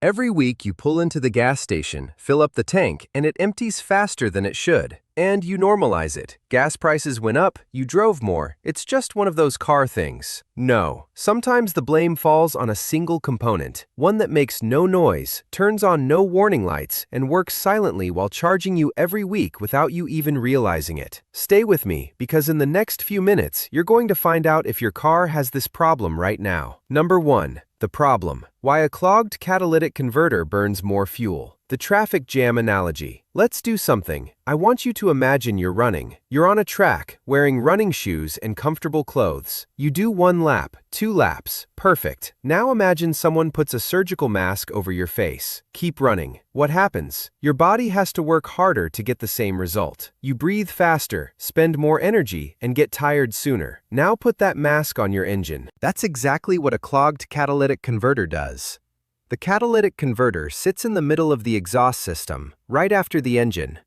Every week you pull into the gas station, fill up the tank, and it empties faster than it should. And you normalize it. Gas prices went up, you drove more. It's just one of those car things. No, sometimes the blame falls on a single component, one that makes no noise, turns on no warning lights, and works silently while charging you every week without you even realizing it. Stay with me, because in the next few minutes, you're going to find out if your car has this problem right now. Number 1. The problem. Why a clogged catalytic converter burns more fuel. The traffic jam analogy. Let's do something. I want you to imagine you're running. You're on a track, wearing running shoes and comfortable clothes. You do 1 lap, 2 laps. Perfect. Now imagine someone puts a surgical mask over your face. Keep running. What happens? Your body has to work harder to get the same result. You breathe faster, spend more energy, and get tired sooner. Now put that mask on your engine. That's exactly what a clogged catalytic converter does. The catalytic converter sits in the middle of the exhaust system, right after the engine.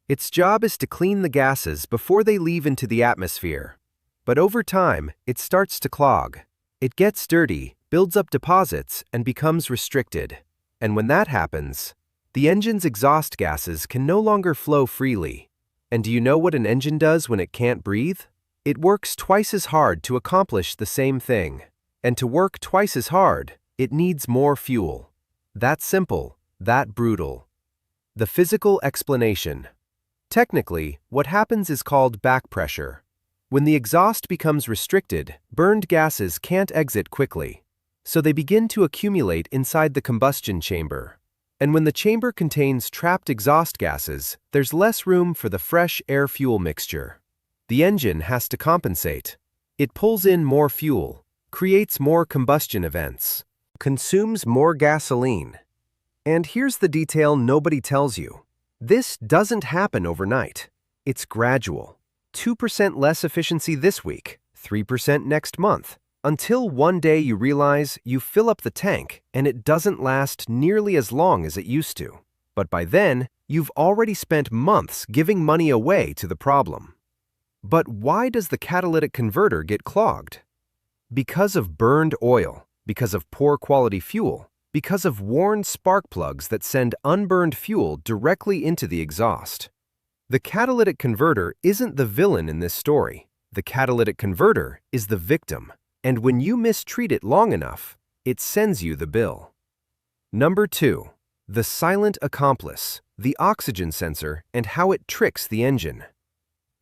Its job is to clean the gases before they leave into the atmosphere. But over time, it starts to clog. It gets dirty, builds up deposits, and becomes restricted. And when that happens, the engine's exhaust gases can no longer flow freely. And do you know what an engine does when it can't breathe? It works twice as hard to accomplish the same thing. And to work twice as hard, it needs more fuel. That simple, that brutal. The physical explanation. Technically, what happens is called back pressure. When the exhaust becomes restricted, burned gases can't exit quickly. So they begin to accumulate inside the combustion chamber. And when the chamber contains trapped exhaust gases, there's less room for the fresh air-fuel mixture. The engine has to compensate. It pulls in more fuel, creates more combustion events, consumes more gasoline. And here's the detail nobody tells you. This doesn't happen overnight. It's gradual. 2% less efficiency this week, 3% next month, until one day you realize you fill up the tank and it doesn't last nearly as long as it used to. But by then, you've already spent months giving money away to the problem. But why does the catalytic converter get clogged? Because of burned oil. Because of poor quality fuel, because of worn spark plugs that send unburned fuel directly into the exhaust. The catalytic converter isn't the villain in this story. The catalytic converter is the victim, and when you mistreat it long enough, it sends you the bill. Number 2. The silent accomplice, the oxygen sensor, and how it tricks the engine.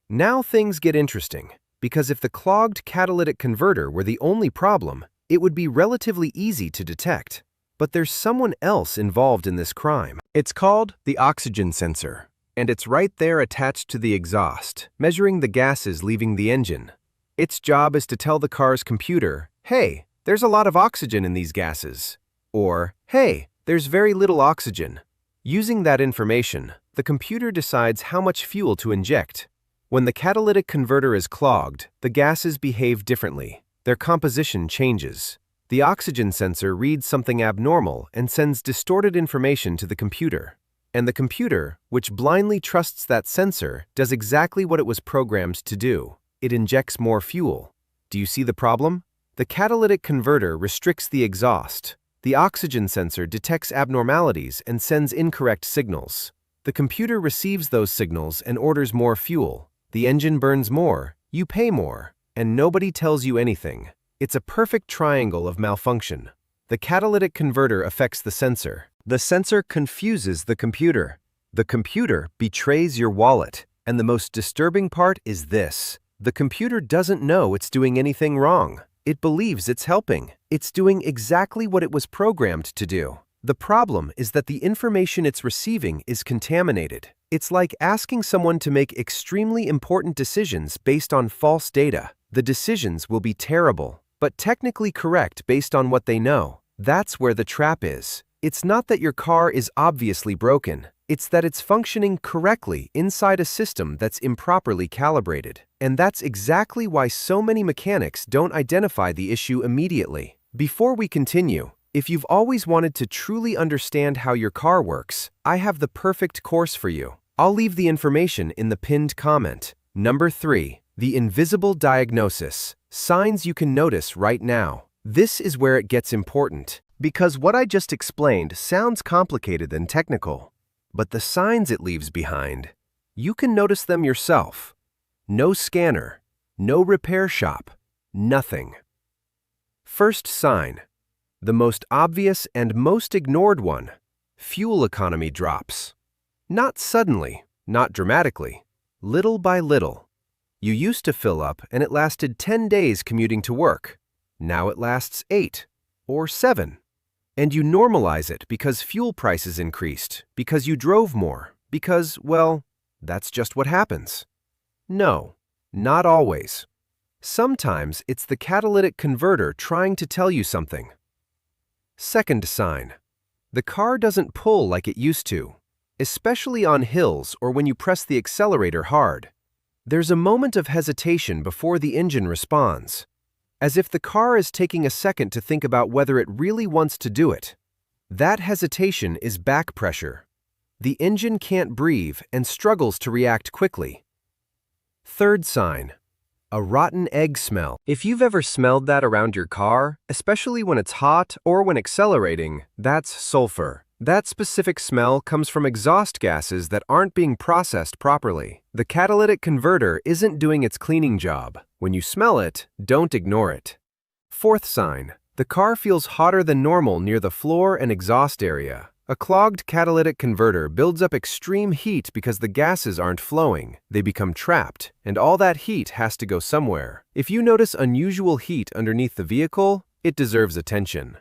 Now things get interesting, because if the clogged catalytic converter were the only problem, it would be relatively easy to detect. But there's someone else involved in this crime. It's called the oxygen sensor, and it's right there attached to the exhaust, measuring the gases leaving the engine. Its job is to tell the car's computer, hey, there's a lot of oxygen in these gases. Or, hey, there's very little oxygen. Using that information, the computer decides how much fuel to inject. When the catalytic converter is clogged, the gases behave differently. Their composition changes. The oxygen sensor reads something abnormal and sends distorted information to the computer. And the computer, which blindly trusts that sensor, does exactly what it was programmed to do. It injects more fuel. Do you see the problem? The catalytic converter restricts the exhaust. The oxygen sensor detects abnormalities and sends incorrect signals. The computer receives those signals and orders more fuel. The engine burns more, you pay more. And nobody tells you anything. It's a perfect triangle of malfunction. The catalytic converter affects the sensor. The sensor confuses the computer. The computer betrays your wallet. And the most disturbing part is this. The computer doesn't know it's doing anything wrong. It believes it's helping. It's doing exactly what it was programmed to do. The problem is that the information it's receiving is contaminated. It's like asking someone to make extremely important decisions based on false data. The decisions will be terrible, but technically correct based on what they know. That's where the trap is. It's not that your car is obviously broken. It's that it's functioning correctly inside a system that's improperly calibrated. And that's exactly why so many mechanics don't identify the issue immediately. Before we continue, if you've always wanted to truly understand how your car works, I have the perfect course for you. I'll leave the information in the pinned comment. Number 3. The invisible diagnosis. Signs you can notice right now. This is where it gets important. Because what I just explained sounds complicated and technical, but the signs it leaves behind, you can notice them yourself. No scanner, no repair shop, nothing. First sign, the most obvious and most ignored one, fuel economy drops. Not suddenly, not dramatically, little by little. You used to fill up and it lasted 10 days commuting to work. Now it lasts 8 or 7. And you normalize it because fuel prices increased, because you drove more, because, well, that's just what happens. No, not always. Sometimes it's the catalytic converter trying to tell you something. Second sign, the car doesn't pull like it used to, especially on hills or when you press the accelerator hard. There's a moment of hesitation before the engine responds, as if the car is taking a second to think about whether it really wants to do it. That hesitation is back pressure. The engine can't breathe and struggles to react quickly. Third sign, a rotten egg smell. If you've ever smelled that around your car, especially when it's hot or when accelerating, that's sulfur. That specific smell comes from exhaust gases that aren't being processed properly. The catalytic converter isn't doing its cleaning job. When you smell it, don't ignore it. Fourth sign, the car feels hotter than normal near the floor and exhaust area. A clogged catalytic converter builds up extreme heat because the gases aren't flowing. They become trapped, and all that heat has to go somewhere. If you notice unusual heat underneath the vehicle, it deserves attention.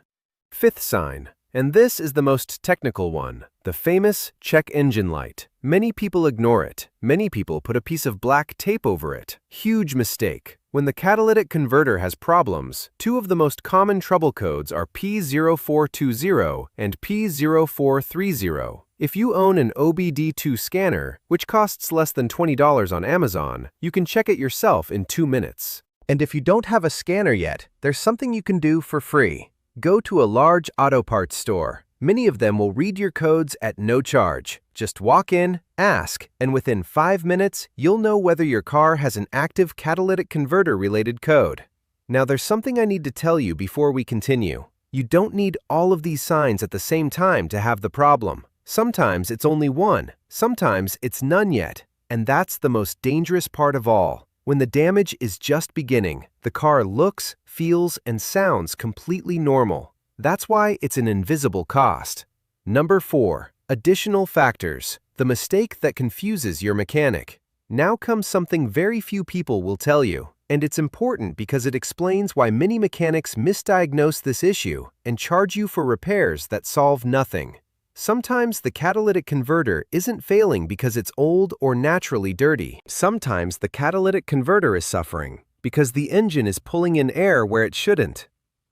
Fifth sign, and this is the most technical one, the famous check engine light. Many people ignore it. Many people put a piece of black tape over it. Huge mistake. When the catalytic converter has problems, two of the most common trouble codes are P0420 and P0430. If you own an OBD2 scanner, which costs less than $20 on Amazon, you can check it yourself in 2 minutes. And if you don't have a scanner yet, there's something you can do for free. Go to a large auto parts store. Many of them will read your codes at no charge. Just walk in, ask, and within 5 minutes, you'll know whether your car has an active catalytic converter-related code. Now, there's something I need to tell you before we continue. You don't need all of these signs at the same time to have the problem. Sometimes it's only one. Sometimes it's none yet. And that's the most dangerous part of all. When the damage is just beginning, the car looks, feels, and sounds completely normal. That's why it's an invisible cost. Number 4. Additional factors. The mistake that confuses your mechanic. Now comes something very few people will tell you, and it's important because it explains why many mechanics misdiagnose this issue and charge you for repairs that solve nothing. Sometimes the catalytic converter isn't failing because it's old or naturally dirty. Sometimes the catalytic converter is suffering because the engine is pulling in air where it shouldn't.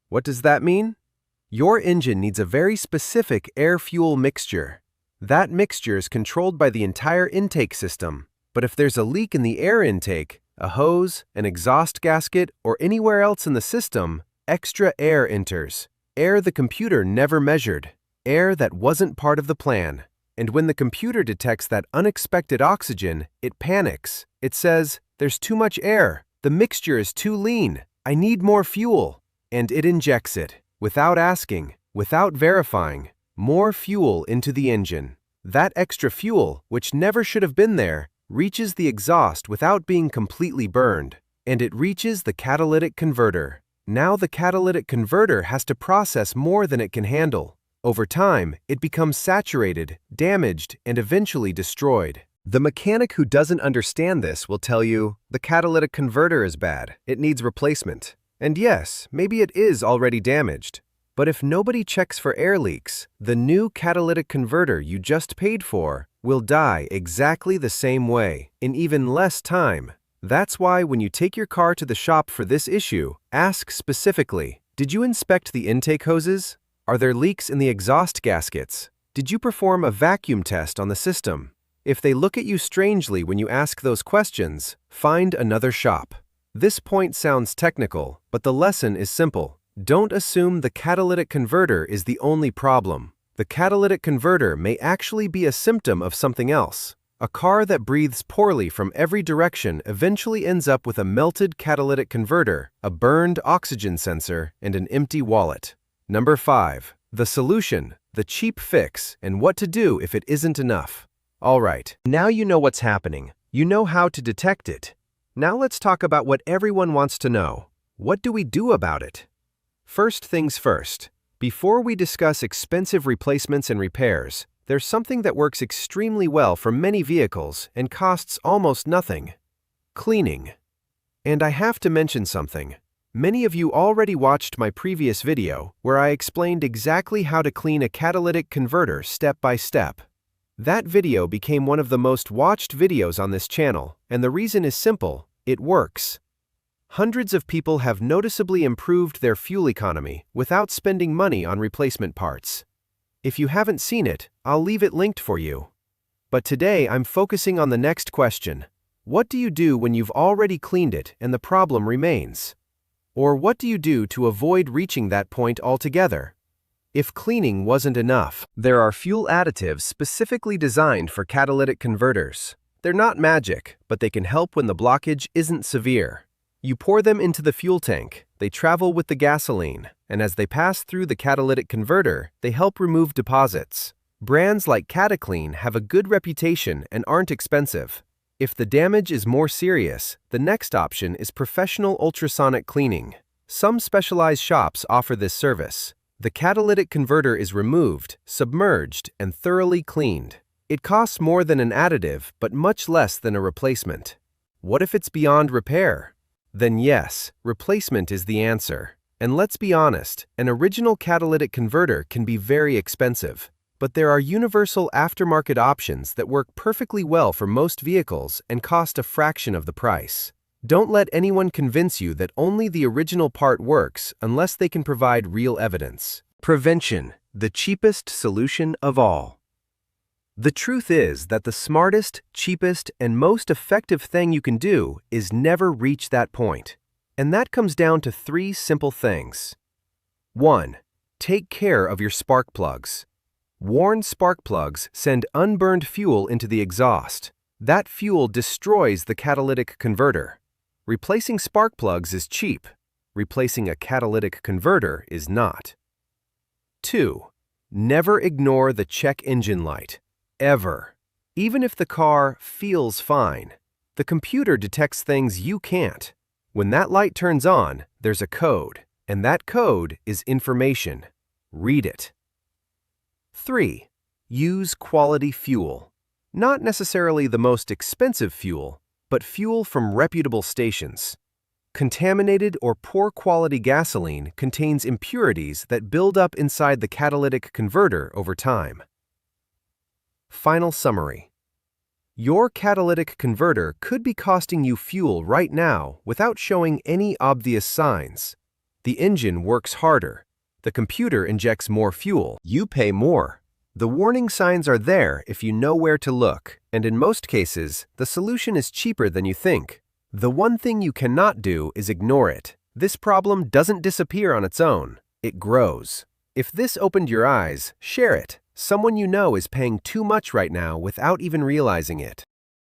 What does that mean? Your engine needs a very specific air-fuel mixture. That mixture is controlled by the entire intake system. But if there's a leak in the air intake, a hose, an exhaust gasket, or anywhere else in the system, extra air enters. Air the computer never measured. Air that wasn't part of the plan. And when the computer detects that unexpected oxygen, it panics. It says, "There's too much air. The mixture is too lean. I need more fuel." And it injects it, without asking, without verifying, more fuel into the engine. That extra fuel, which never should have been there, reaches the exhaust without being completely burned. And it reaches the catalytic converter. Now the catalytic converter has to process more than it can handle. Over time, it becomes saturated, damaged, and eventually destroyed. The mechanic who doesn't understand this will tell you, the catalytic converter is bad, it needs replacement. And yes, maybe it is already damaged. But if nobody checks for air leaks, the new catalytic converter you just paid for will die exactly the same way, in even less time. That's why when you take your car to the shop for this issue, ask specifically, did you inspect the intake hoses? Are there leaks in the exhaust gaskets? Did you perform a vacuum test on the system? If they look at you strangely when you ask those questions, find another shop. This point sounds technical, but the lesson is simple. Don't assume the catalytic converter is the only problem. The catalytic converter may actually be a symptom of something else. A car that breathes poorly from every direction eventually ends up with a melted catalytic converter, a burned oxygen sensor, and an empty wallet. Number 5. The solution, the cheap fix, and what to do if it isn't enough. All right, now you know what's happening. You know how to detect it. Now let's talk about what everyone wants to know. What do we do about it? First things first. Before we discuss expensive replacements and repairs, there's something that works extremely well for many vehicles and costs almost nothing. Cleaning. And I have to mention something. Many of you already watched my previous video where I explained exactly how to clean a catalytic converter step by step. That video became one of the most watched videos on this channel, and the reason is simple: it works. Hundreds of people have noticeably improved their fuel economy without spending money on replacement parts. If you haven't seen it, I'll leave it linked for you. But today I'm focusing on the next question. What do you do when you've already cleaned it and the problem remains? Or what do you do to avoid reaching that point altogether? If cleaning wasn't enough, there are fuel additives specifically designed for catalytic converters. They're not magic, but they can help when the blockage isn't severe. You pour them into the fuel tank, they travel with the gasoline, and as they pass through the catalytic converter, they help remove deposits. Brands like Catalytic have a good reputation and aren't expensive. If the damage is more serious, the next option is professional ultrasonic cleaning. Some specialized shops offer this service. The catalytic converter is removed, submerged, and thoroughly cleaned. It costs more than an additive, but much less than a replacement. What if it's beyond repair? Then yes, replacement is the answer. And let's be honest, an original catalytic converter can be very expensive. But there are universal aftermarket options that work perfectly well for most vehicles and cost a fraction of the price. Don't let anyone convince you that only the original part works unless they can provide real evidence. Prevention, the cheapest solution of all. The truth is that the smartest, cheapest, and most effective thing you can do is never reach that point. And that comes down to 3 simple things. 1. Take care of your spark plugs. Worn spark plugs send unburned fuel into the exhaust. That fuel destroys the catalytic converter. Replacing spark plugs is cheap. Replacing a catalytic converter is not. 2. Never ignore the check engine light. Ever. Even if the car feels fine, the computer detects things you can't. When that light turns on, there's a code, and that code is information. Read it. 3. Use quality fuel. Not necessarily the most expensive fuel, but fuel from reputable stations. Contaminated or poor quality gasoline contains impurities that build up inside the catalytic converter over time. Final summary. Your catalytic converter could be costing you fuel right now without showing any obvious signs. The engine works harder. The computer injects more fuel. You pay more. The warning signs are there if you know where to look, and in most cases, the solution is cheaper than you think. The one thing you cannot do is ignore it. This problem doesn't disappear on its own. It grows. If this opened your eyes, share it. Someone you know is paying too much right now without even realizing it.